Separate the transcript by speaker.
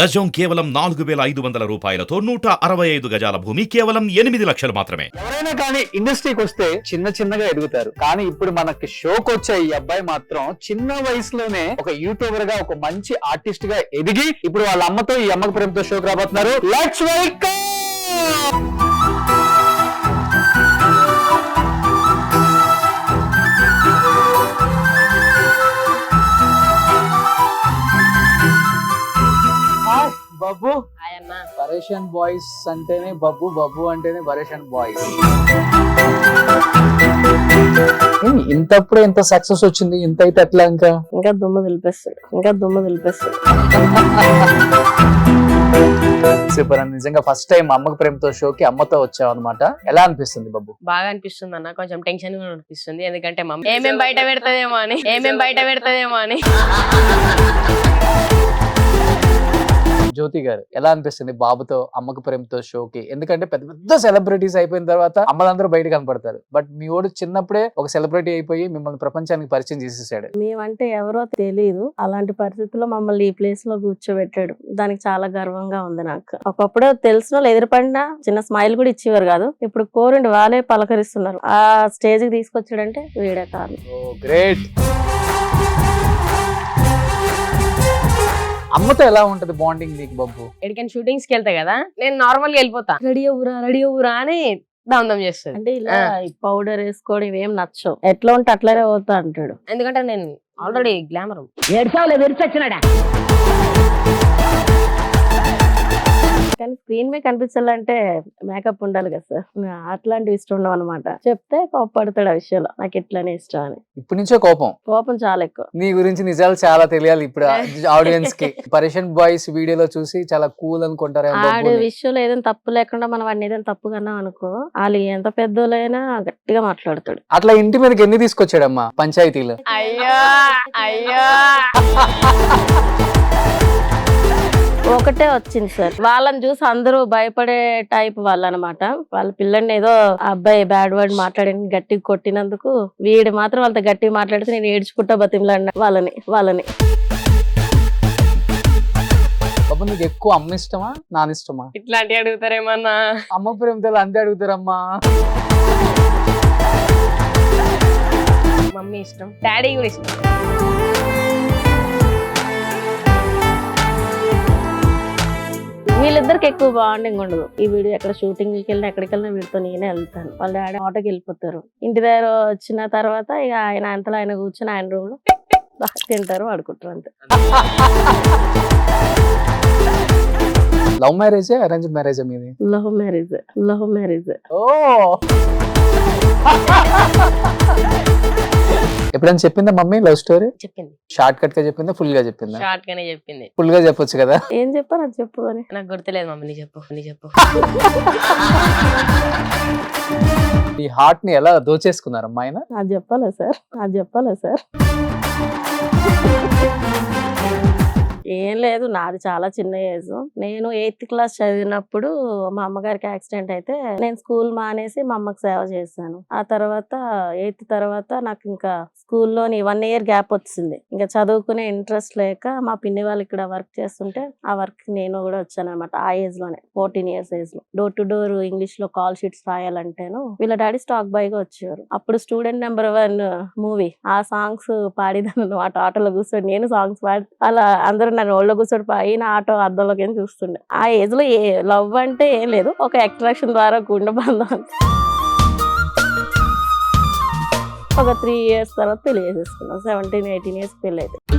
Speaker 1: గజం కేవలం 4,500 రూపాయలతో 165 గజాల భూమి కేవలం 8 లక్షలు మాత్రమే.
Speaker 2: ఎవరైనా కానీ ఇండస్ట్రీకి వస్తే చిన్నగా ఎదుగుతారు. కానీ ఇప్పుడు మనకి షోకి వచ్చే ఈ అబ్బాయి మాత్రం చిన్న వయసులోనే ఒక యూట్యూబర్ గా, ఒక మంచి ఆర్టిస్ట్ గా ఎదిగి ఇప్పుడు వాళ్ళ అమ్మతో, ఈ అమ్మకి ప్రేమతో షోకి రాబోతున్నారు. Let's welcome. Babbu, Pareshan boys అంటేనే బబ్బు, బబ్బు అంటేనే పరేషన్ బాయ్స్. ఇంతప్పుడే ఇంత సక్సెస్ వచ్చింది, ఇంత అయితే ఎట్లా? ఇంకా
Speaker 3: దుమ్ము దులిపేస్తాడు.
Speaker 2: సూపర్ అని. నిజంగా ఫస్ట్ టైం అమ్మకి ప్రేమతో షోకి అమ్మతో వచ్చావు అనమాట. ఎలా అనిపిస్తుంది బబ్బు?
Speaker 3: బాగా అనిపిస్తుంది అన్న, కొంచెం టెన్షన్ కూడా అనిపిస్తుంది. ఎందుకంటే మమ్మీ ఏమేం బయట పెడతదేమో అని.
Speaker 2: జ్యోతి గారు, ఎలా అనిపిస్తుంది బాబుతో అమ్మకు ప్రేమతో షోకి? ఎందుకంటే పెద్ద పెద్ద సెలబ్రిటీస్ అయిపోయిన తర్వాత అమ్మలందరూ బయట కనపడతారు. బట్ మీ ఓడు చిన్నప్పుడే ఒక సెలబ్రిటీ అయిపోయి మిమ్మల్ని ప్రపంచానికి పరిచయం చేసేసాడు.
Speaker 3: మేమంటే ఎవరో తెలియదు, అలాంటి పరిస్థితుల్లో మమ్మల్ని ఈ ప్లేస్ లో కూర్చోబెట్టాడు. దానికి చాలా గర్వంగా ఉంది నాకు. ఒకప్పుడు తెలిసిన వాళ్ళు ఎదురుపడినా చిన్న స్మైల్ కూడా ఇచ్చేవారు కాదు. ఇప్పుడు కోరిండి వాళ్ళే పలకరిస్తున్నారు. ఆ స్టేజ్ కి తీసుకొచ్చాడంటే వీడే కాదు.
Speaker 2: గ్రేట్. అమ్మతో ఎలా ఉంటది బాండింగ్ నీకు బబ్బు?
Speaker 3: ఎక్కడికైనా షూటింగ్స్ కి వెళ్తా కదా, నేను నార్మల్ గా వెళ్ళిపోతా. రెడీ అవ్వురా అని దమ్ చేస్తాడు. అంటే ఇలా పౌడర్ వేసుకోవడం ఇవేం నచ్చవు, ఎట్లా ఉంటే అట్లనే పోతా అంటాడు. ఎందుకంటే నేను ఆల్రెడీ గ్లామర్. కానీ స్క్రీన్ మీద కనిపించాలంటే మేకప్ ఉండాలి కదా సార్, అట్లాంటివి ఇష్టం ఉండవు అనమాట. చెప్తే కోపడతాడు ఆ విషయంలో, నాకు ఇట్లానే ఇష్టం అని.
Speaker 2: ఇప్పటి నుంచే కోపం
Speaker 3: చాలా ఎక్కువ.
Speaker 2: నీ గురించి నిజాలు చాలా తెలియాలి ఇప్పుడు ఆడియన్స్ కి. పరేషన్ బాయ్స్ వీడియోలో చూసి చాలా కూల్ అనుకుంటారు.
Speaker 3: ఆడి విషయంలో ఏదైనా తప్పు లేకుండా మనం వాడిని ఏదైనా తప్పు కన్నా అనుకో, వాళ్ళు ఎంత పెద్దోళ్ళైనా గట్టిగా మాట్లాడతాడు.
Speaker 2: అట్లా ఇంటి మీదకి ఎన్ని తీసుకొచ్చాడమ్మా పంచాయతీలో?
Speaker 3: అయ్యో ఒకటే వచ్చింది సార్. వాళ్ళని చూసి అందరూ భయపడే టైప్ వాళ్ళు అనమాట. వాళ్ళ పిల్లని ఏదో అబ్బాయి బ్యాడ్ వర్డ్ మాట్లాడి గట్టిగా కొట్టినందుకు వీడు మాత్రం వాళ్ళతో గట్టిగా మాట్లాడితే నేను ఏడ్చుకుంటా బతిమలాడిన వాళ్ళని.
Speaker 2: నీకు ఎక్కువ అమ్మ ఇష్టమా నాన్న ఇష్టమా?
Speaker 3: ఇట్లాంటివి అడుగుతారేమన్నా?
Speaker 2: అమ్మ ప్రేమతో అంతే అడుగుతారమ్మా.
Speaker 3: మమ్మీ ఇష్టం, డాడీ కూడా ఇష్టం. వీళ్ళిద్దరికి ఎక్కువ బాండింగ్ ఉండదు. ఈ వీడియో ఎక్కడ షూటింగ్ వెళ్ళినా ఎక్కడికి వెళ్ళినా వీడితో నేనే వెళ్తాను. వాళ్ళ డాడీ ఆటోకి వెళ్ళిపోతారు. ఇంటి దగ్గర వచ్చిన తర్వాత ఇక ఆయన అంతలో ఆయన కూర్చొని ఆయన రూమ్ లో తింటారు, ఆడుకుంటారు అంతే.
Speaker 2: లవ్ మ్యారేజ్ అరేంజ్ మ్యారేజ్ మీది?
Speaker 3: Love marriage.
Speaker 2: ఓ ఎప్పుడైనా చెప్పిందా మమ్మీ లవ్ స్టోరీ?
Speaker 3: చెప్పింది.
Speaker 2: షార్ట్ కట్ గా చెప్పిందా, ఫుల్ గా చెప్పిందా?
Speaker 3: షార్ట్ గానే చెప్పింది.
Speaker 2: ఫుల్ గా చెప్పొచ్చు కదా.
Speaker 3: ఏం చెప్పాను అది చెప్పు అని. నాకు గుర్తులేదు మమ్మీ, నీ చెప్పు.
Speaker 2: ఈ హార్ట్ ని ఎలా దోచేసుకున్నారమ్మా ఆయన?
Speaker 3: అది చెప్పాలా సార్? ఏం లేదు, నాది చాలా చిన్న ఏజ్. నేను 8th క్లాస్ చదివినప్పుడు మా అమ్మగారికి యాక్సిడెంట్ అయితే నేను స్కూల్ మానేసి మా అమ్మకి సేవ చేశాను. ఆ తర్వాత 8th తర్వాత నాకు ఇంకా స్కూల్లోని 1 year గ్యాప్ వచ్చింది. ఇంకా చదువుకునే ఇంట్రెస్ట్ లేక మా పిన్ని వాళ్ళు ఇక్కడ వర్క్ చేస్తుంటే ఆ వర్క్ నేను కూడా వచ్చాను అనమాట. ఆ ఏజ్ లోనే 14 years ఏజ్ లో డోర్ టు డోర్ ఇంగ్లీష్ లో కాల్ షీట్స్ రాయాలంటేను వీళ్ళ డాడీ స్టాక్ బాయ్ గా వచ్చేవారు. అప్పుడు స్టూడెంట్ నెంబర్ 1 మూవీ ఆ సాంగ్స్ పాడిదాను అనమాట. ఆటోలో కూర్చొని నేను సాంగ్స్ పాడి అలా అందరూ నన్ను ఒళ్ళో కూర్చొని అయిన ఆటో అద్దంలోకి ఏం చూస్తుండే. ఆ ఏజ్ లో లవ్ అంటే ఏం లేదు, ఒక అట్రాక్షన్ ద్వారా గుండె బంధం. ఒక 3 years తర్వాత పెళ్లి చేసేసుకున్నాం. 17-18 years పెళ్లి అయితే